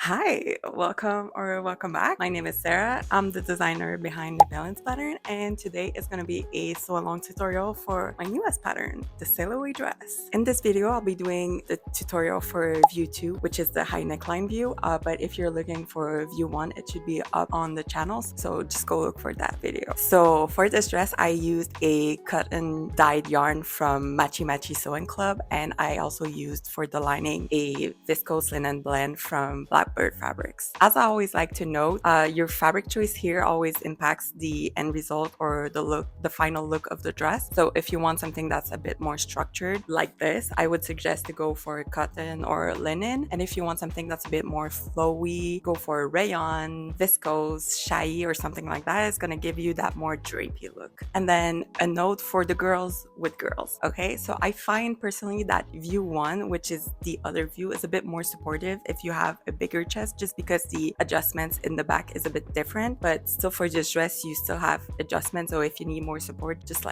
Hi, welcome back. My name is Sarah. I'm the designer behind the balance pattern, and today is going to be a sew along tutorial for my newest pattern, the sail away dress. In this video, I'll be doing the tutorial for view 2, which is the high neckline view, but if you're looking for view 1, it should be up on the channels, so just go look for that video. So for this dress, I used a cut and dyed yarn from Matchy Matchy Sewing Club, and I also used for the lining a viscose linen blend from Blackbird Fabrics. As I always like to note, your fabric choice here always impacts the end result or the final look of the dress. So if you want something that's a bit more structured like this, I would suggest to go for cotton or linen. And if you want something that's a bit more flowy, go for rayon, viscose, Hiiii, or something like that. It's gonna give you that more drapey look. And then a note for the girls with girls. Okay, so I find personally that view 1, which is the other view, is a bit more supportive if you have a bigger chest, just because the adjustments in the back is a bit different. But still, for this dress, you still have adjustments, so if you need more support, just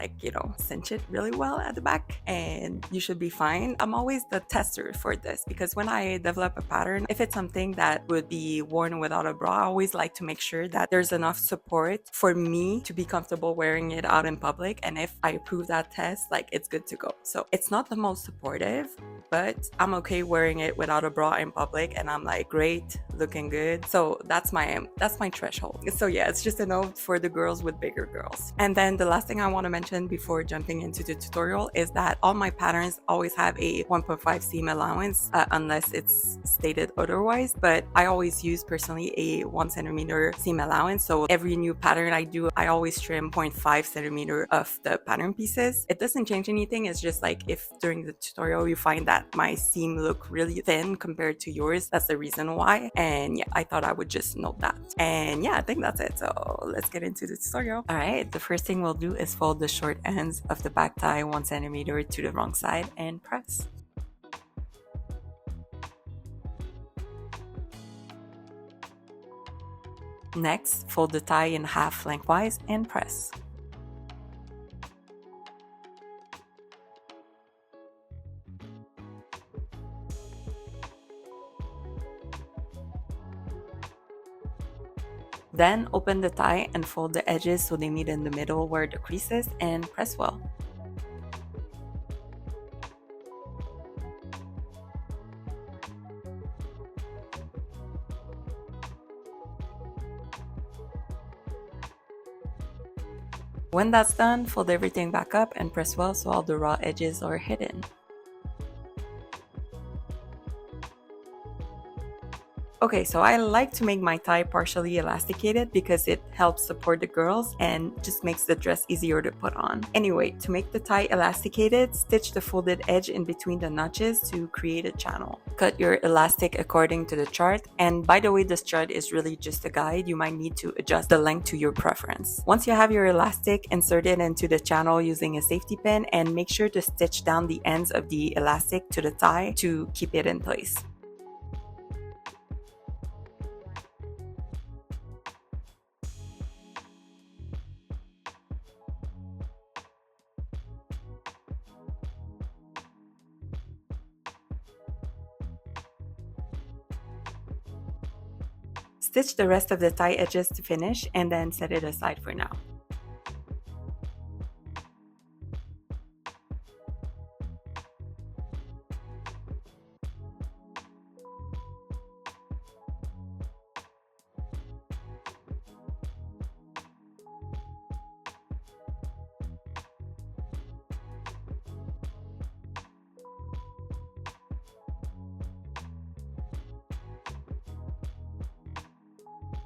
cinch it really well at the back and you should be fine. I'm always the tester for this, because when I develop a pattern, if it's something that would be worn without a bra, I always like to make sure that there's enough support for me to be comfortable wearing it out in public, and if I approve that test, it's good to go. So it's not the most supportive, but I'm okay wearing it without a bra in public, and I'm great, looking good. So that's my threshold. So yeah, it's just a note for the girls with bigger girls. And then the last thing I want to mention before jumping into the tutorial is that all my patterns always have a 1.5 seam allowance, unless it's stated otherwise, but I always use personally a 1 centimeter seam allowance. So every new pattern I do, I always trim 0.5 centimeter of the pattern pieces. It doesn't change anything. It's just if during the tutorial you find that my seam look really thin compared to yours, that's the reason why. And yeah, I thought I would just note that. And yeah, I think that's it. So let's get into the tutorial. All right, the first thing we'll do is fold the short ends of the back tie 1 centimeter to the wrong side and press. Next, fold the tie in half lengthwise and press. Then open the tie and fold the edges so they meet in the middle where the crease is, and press well. When that's done, fold everything back up and press well so all the raw edges are hidden. Okay, so I like to make my tie partially elasticated because it helps support the girls and just makes the dress easier to put on. Anyway, to make the tie elasticated, stitch the folded edge in between the notches to create a channel. Cut your elastic according to the chart, and by the way, this chart is really just a guide. You might need to adjust the length to your preference. Once you have your elastic, insert it into the channel using a safety pin and make sure to stitch down the ends of the elastic to the tie to keep it in place. Stitch the rest of the tie edges to finish and then set it aside for now.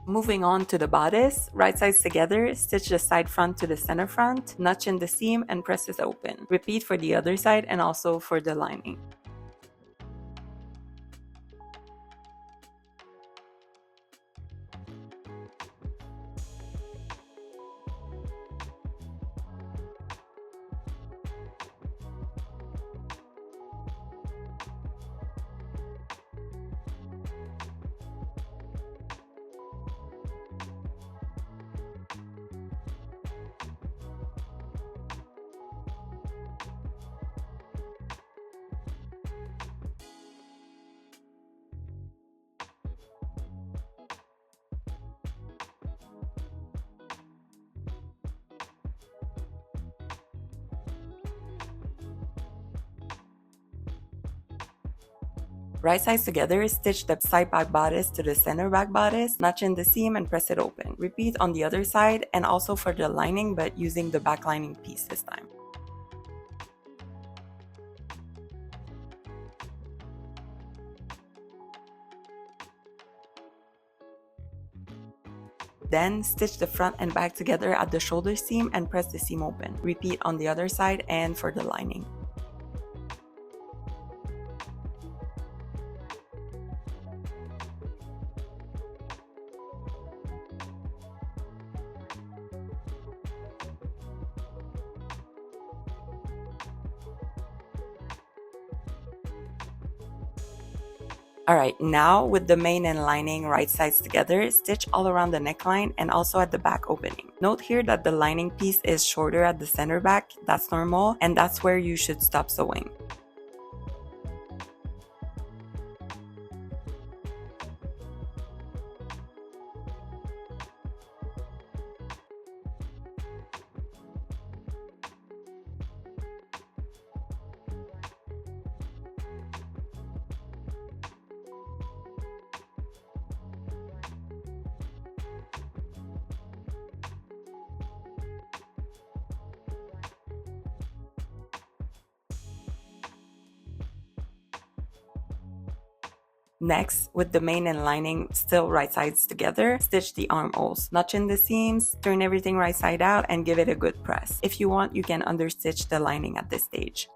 Moving on to the bodice, right sides together, stitch the side front to the center front, notch in the seam and press it open. Repeat for the other side and also for the lining. Right sides together, stitch the side back bodice to the center back bodice, notch in the seam and press it open. Repeat on the other side and also for the lining, but using the back lining piece this time. Then stitch the front and back together at the shoulder seam and press the seam open. Repeat on the other side and for the lining. Alright, now with the main and lining right sides together, stitch all around the neckline and also at the back opening. Note here that the lining piece is shorter at the center back, that's normal, and that's where you should stop sewing. Next, with the main and lining still right sides together, stitch the armholes. Notch in the seams, turn everything right side out, and give it a good press. If you want, you can understitch the lining at this stage.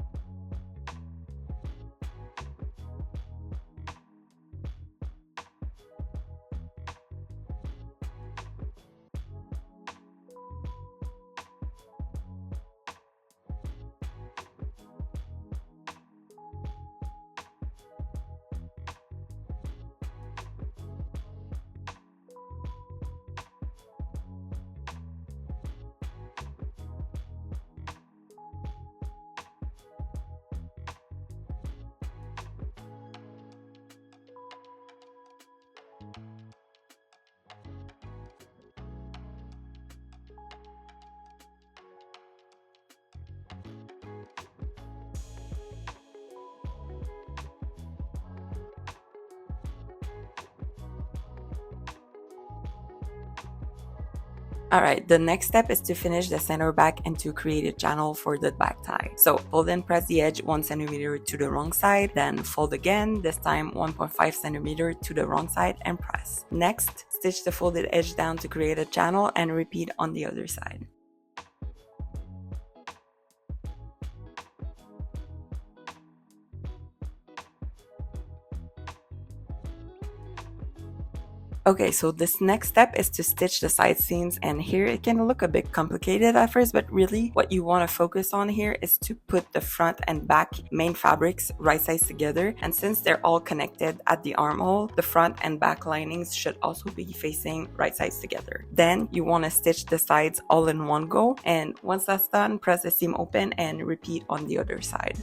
Alright, the next step is to finish the center back and to create a channel for the back tie. So fold and press the edge 1 centimeter to the wrong side, then fold again, this time 1.5 centimeter to the wrong side and press. Next, stitch the folded edge down to create a channel and repeat on the other side. Okay, so this next step is to stitch the side seams, and here it can look a bit complicated at first, but really what you want to focus on here is to put the front and back main fabrics right sides together, and since they're all connected at the armhole, the front and back linings should also be facing right sides together. Then you want to stitch the sides all in one go, and once that's done, press the seam open and repeat on the other side.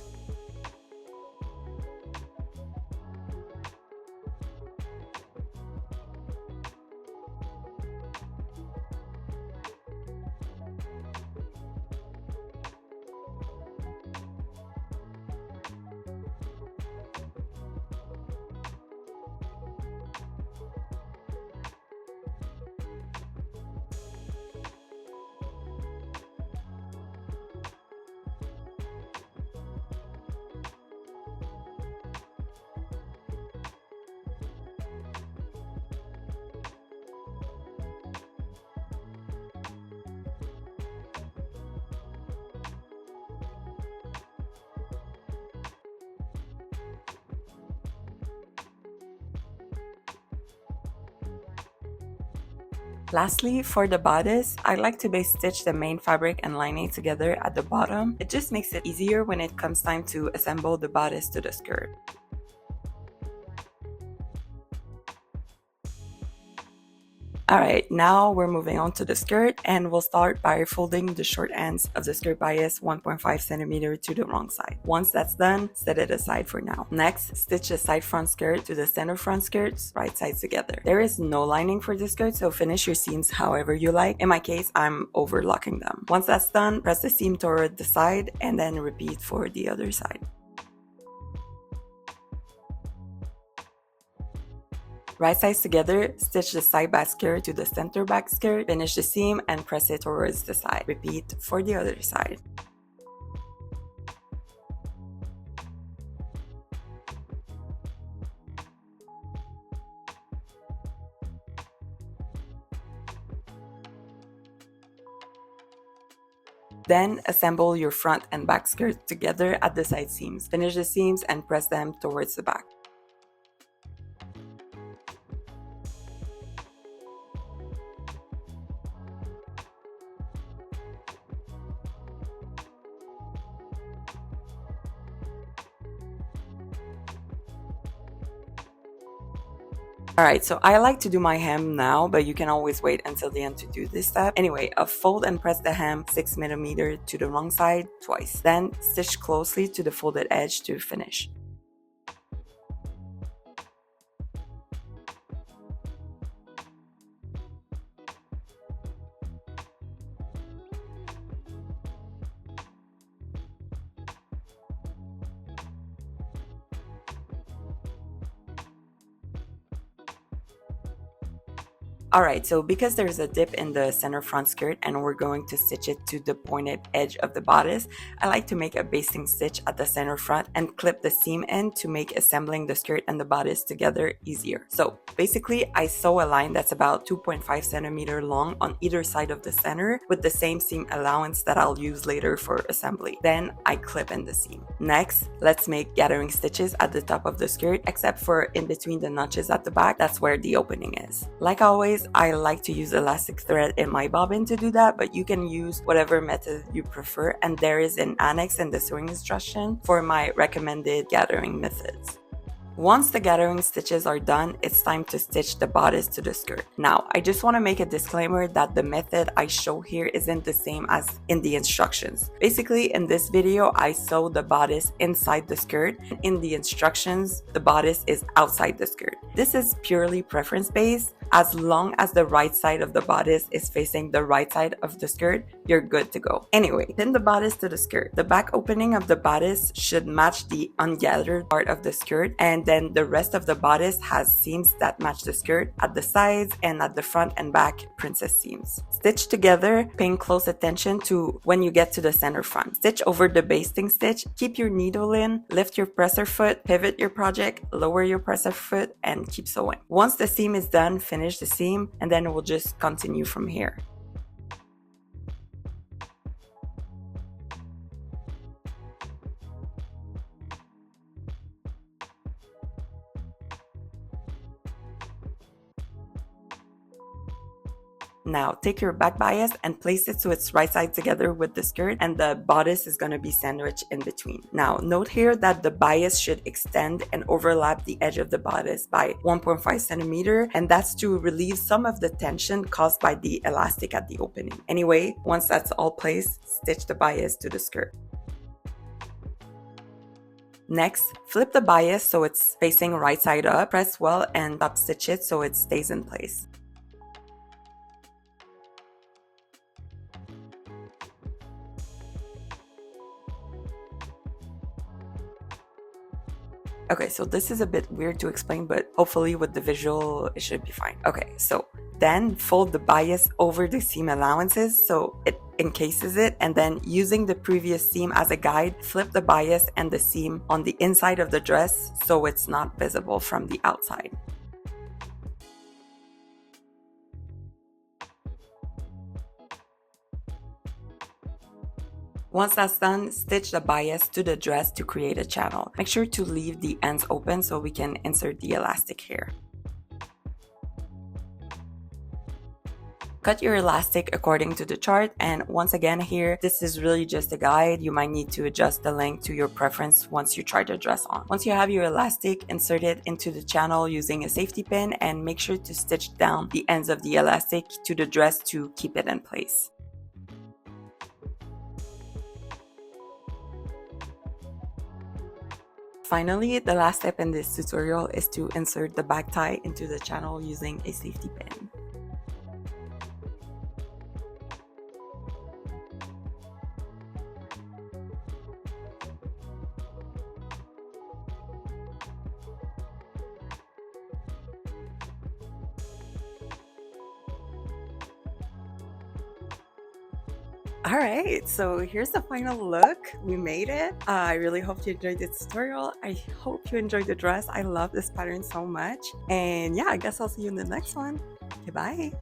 Lastly, for the bodice, I like to base stitch the main fabric and lining together at the bottom. It just makes it easier when it comes time to assemble the bodice to the skirt. Alright, now we're moving on to the skirt, and we'll start by folding the short ends of the skirt bias 1.5 centimeter to the wrong side. Once that's done, set it aside for now. Next, stitch the side front skirt to the center front skirts, right sides together. There is no lining for the skirt, so finish your seams however you like. In my case, I'm overlocking them. Once that's done, press the seam toward the side and then repeat for the other side. Right sides together, stitch the side back skirt to the center back skirt, finish the seam and press it towards the side. Repeat for the other side. Then assemble your front and back skirts together at the side seams. Finish the seams and press them towards the back. Alright, so I like to do my hem now, but you can always wait until the end to do this step. Anyway, fold and press the hem 6mm to the wrong side twice. Then stitch closely to the folded edge to finish. Alright, so because there's a dip in the center front skirt and we're going to stitch it to the pointed edge of the bodice, I like to make a basting stitch at the center front and clip the seam end to make assembling the skirt and the bodice together easier. So basically, I sew a line that's about 2.5 centimeter long on either side of the center with the same seam allowance that I'll use later for assembly. Then I clip in the seam. Next, let's make gathering stitches at the top of the skirt, except for in between the notches at the back. That's where the opening is. Like always, I like to use elastic thread in my bobbin to do that, but you can use whatever method you prefer, and there is an annex in the sewing instruction for my recommended gathering methods. Once the gathering stitches are done, it's time to stitch the bodice to the skirt. Now, I just want to make a disclaimer that the method I show here isn't the same as in the instructions. Basically, in this video, I sew the bodice inside the skirt. In the instructions, the bodice is outside the skirt. This is purely preference-based. As long as the right side of the bodice is facing the right side of the skirt, you're good to go. Anyway, pin the bodice to the skirt. The back opening of the bodice should match the ungathered part of the skirt, and then the rest of the bodice has seams that match the skirt at the sides and at the front and back princess seams. Stitch together, paying close attention to when you get to the center front. Stitch over the basting stitch, keep your needle in, lift your presser foot, pivot your project, lower your presser foot, and keep sewing. Once the seam is done, finish the seam, and then we'll just continue from here. Now take your back bias and place it so it's right side together with the skirt, and the bodice is going to be sandwiched in between. Now note here that the bias should extend and overlap the edge of the bodice by 1.5 centimeter, and that's to relieve some of the tension caused by the elastic at the opening. Anyway, once that's all placed, stitch the bias to the skirt. Next, flip the bias so it's facing right side up, press well and top stitch it so it stays in place. Okay, so this is a bit weird to explain, but hopefully with the visual, it should be fine. Okay, so then fold the bias over the seam allowances so it encases it, and then using the previous seam as a guide, flip the bias and the seam on the inside of the dress so it's not visible from the outside. Once that's done, stitch the bias to the dress to create a channel. Make sure to leave the ends open so we can insert the elastic here. Cut your elastic according to the chart, and once again here, this is really just a guide. You might need to adjust the length to your preference once you try the dress on. Once you have your elastic, insert it into the channel using a safety pin, and make sure to stitch down the ends of the elastic to the dress to keep it in place. Finally, the last step in this tutorial is to insert the back tie into the channel using a safety pin. All right, so here's the final look. We made it. I really hope you enjoyed this tutorial. I hope you enjoyed the dress. I love this pattern so much. And yeah, I guess I'll see you in the next one. Okay, bye.